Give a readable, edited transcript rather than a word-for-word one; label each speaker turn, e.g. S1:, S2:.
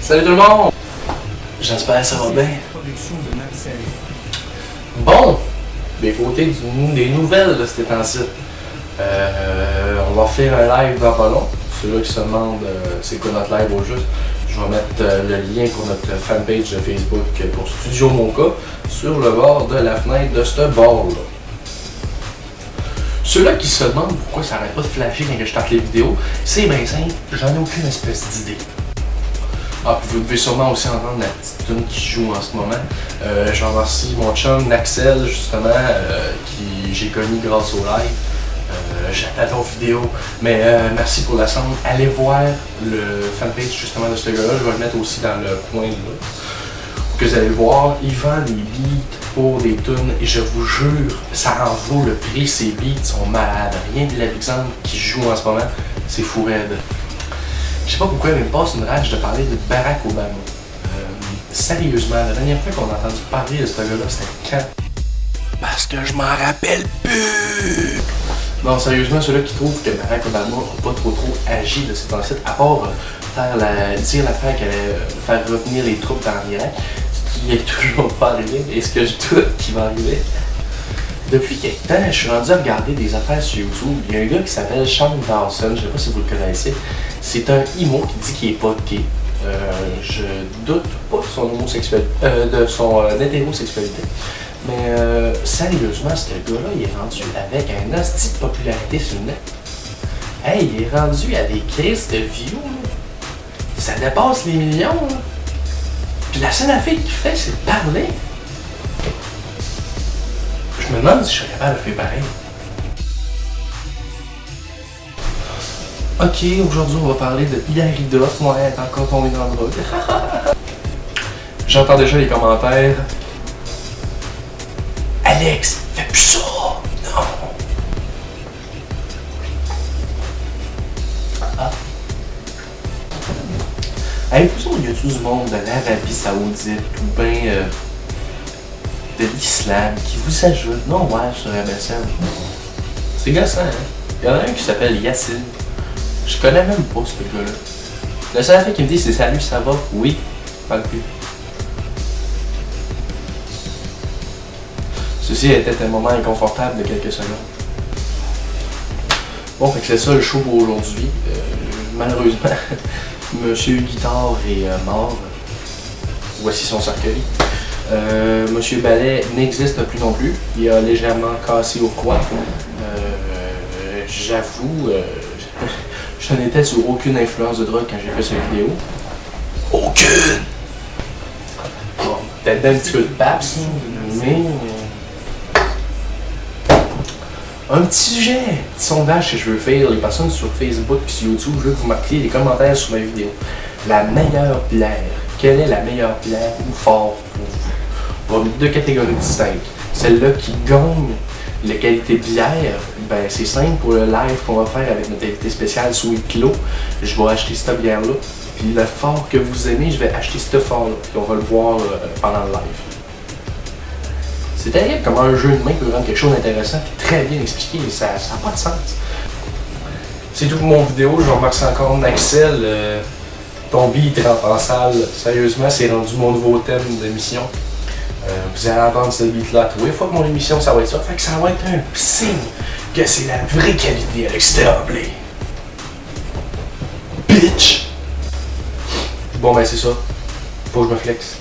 S1: Salut tout le monde! J'espère que ça va bien. Bon, des côtés des nouvelles de ces temps-ci. On va faire un live dans pas long. Ceux-là qui se demandent c'est quoi notre live au juste, je vais mettre le lien pour notre fanpage de Facebook pour Studio Monka sur le bord de la fenêtre de ce bord-là. Ceux-là qui se demandent pourquoi ça n'arrête pas de flasher quand je starte les vidéos, c'est bien simple, j'en ai aucune espèce d'idée. Ah, puis vous devez sûrement aussi entendre la petite tune qui joue en ce moment. Je remercie mon chum Naxel, justement, qui j'ai connu grâce au live. J'attends vos vidéos, mais merci pour la somme. Allez voir le fanpage justement de ce gars-là, je vais le mettre aussi dans le coin là. Que vous allez le voir, il vend des beats pour des tunes et je vous jure, ça en vaut le prix, ces beats sont malades. Rien de l'exemple qui joue en ce moment, c'est fou raide. Je sais pas pourquoi il me passe une rage de parler de Barack Obama. Sérieusement, la dernière fois qu'on a entendu parler de ce gars-là, c'était quand? Parce que je m'en rappelle plus! Non, sérieusement, ceux-là qui trouvent que Barack Obama n'a pas trop agi de ces temps-ci, à part dire l'affaire qu'elle allait faire revenir les troupes dans l'Irak, ce qui est toujours pas arrivé, et ce que je doute qui va arriver. Depuis quelque temps, je suis rendu à regarder des affaires sur YouTube. Il y a un gars qui s'appelle Sean Dawson, je ne sais pas si vous le connaissez. C'est un emo qui dit qu'il n'est pas gay. Je doute pas de son hétérosexualité. Mais sérieusement, ce gars-là, il est rendu avec un hostie de popularité sur le net. Hey, il est rendu à des crises de views. Ça dépasse les millions. Là. Puis la seule affaire qu'il fait, c'est de parler. Je me demande si je serais capable de faire pareil. Ok, aujourd'hui on va parler de Hilary Duff. Moi, elle est encore tombée dans le drogue. J'entends déjà les commentaires. Alex, fais plus ça! Non! Ah. Avez-vous il y a tout du monde de l'Arabie Saoudite ou bien de l'islam qui vous ajoute? Non, ouais, sur MSN. C'est gossant, hein? Il y en a un qui s'appelle Yacine. Je connais même pas ce gars-là. Le seul fait qu'il me dit c'est salut, ça va? Oui, pas le plus. Ceci était un moment inconfortable de quelques secondes. Bon, fait que c'est ça le show pour aujourd'hui. Malheureusement, Monsieur Guitare est mort. Voici son cercueil. Monsieur Ballet n'existe plus non plus. Il a légèrement cassé au froid. J'avoue, je n'étais sur aucune influence de drogue quand j'ai fait cette vidéo. Aucune! Bon, peut-être un petit peu de paps, mais... Un petit sujet, petit sondage que je veux faire, les personnes sur Facebook et sur YouTube, je veux que vous marquiez les commentaires sur ma vidéo. La meilleure bière, quelle est la meilleure bière ou fort pour vous? On va mettre deux catégories distinctes. Celle-là qui gagne la qualité bière, ben c'est simple pour le live qu'on va faire avec notre invité spécial Sweet Kilo. Je vais acheter cette bière-là. Puis le fort que vous aimez, je vais acheter ce fort-là. Puis on va le voir pendant le live. C'est terrible comment un jeu de main peut rendre quelque chose d'intéressant et très bien expliqué, mais ça n'a pas de sens. C'est tout pour mon vidéo, je vous remercie encore Naxel. Ton beat rentre en salle, sérieusement, c'est rendu mon nouveau thème d'émission. Vous allez entendre ce beat-là tous les fois que mon émission, ça va être ça. Fait que ça va être un signe que c'est la vraie qualité avec ce Tremblay. Bitch! Bon ben c'est ça. Faut que je me flex.